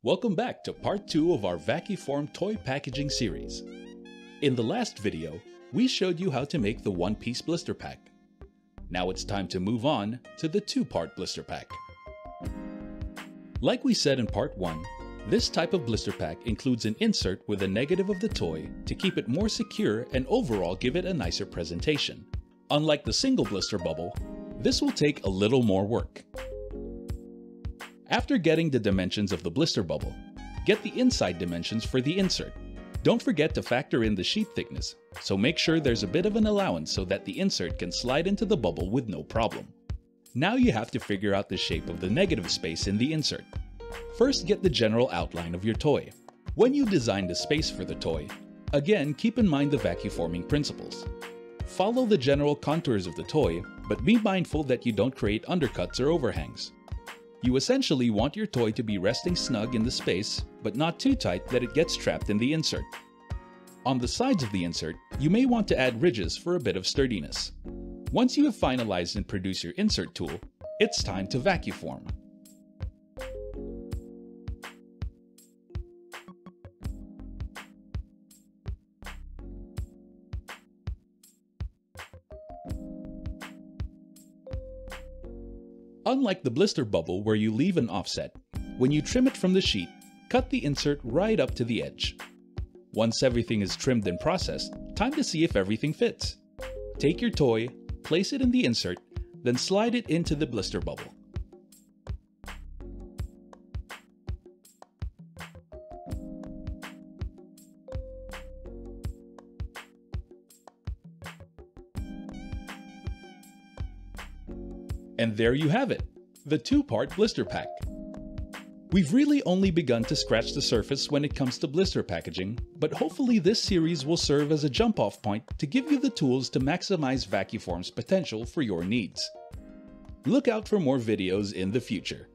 Welcome back to part 2 of our Vaquform toy packaging series. In the last video, we showed you how to make the one-piece blister pack. Now it's time to move on to the two-part blister pack. Like we said in part 1, this type of blister pack includes an insert with a negative of the toy to keep it more secure and overall give it a nicer presentation. Unlike the single blister bubble, this will take a little more work. After getting the dimensions of the blister bubble, get the inside dimensions for the insert. Don't forget to factor in the sheet thickness, so make sure there's a bit of an allowance so that the insert can slide into the bubble with no problem. Now you have to figure out the shape of the negative space in the insert. First, get the general outline of your toy. When you design the space for the toy, again keep in mind the vacuforming principles. Follow the general contours of the toy, but be mindful that you don't create undercuts or overhangs. You essentially want your toy to be resting snug in the space, but not too tight that it gets trapped in the insert. On the sides of the insert, you may want to add ridges for a bit of sturdiness. Once you have finalized and produced your insert tool, it's time to vacuform. Unlike the blister bubble where you leave an offset, when you trim it from the sheet, cut the insert right up to the edge. Once everything is trimmed and processed, time to see if everything fits. Take your toy, place it in the insert, then slide it into the blister bubble. And there you have it, the two-part blister pack. We've really only begun to scratch the surface when it comes to blister packaging, but hopefully this series will serve as a jump-off point to give you the tools to maximize Vaquform's potential for your needs. Look out for more videos in the future.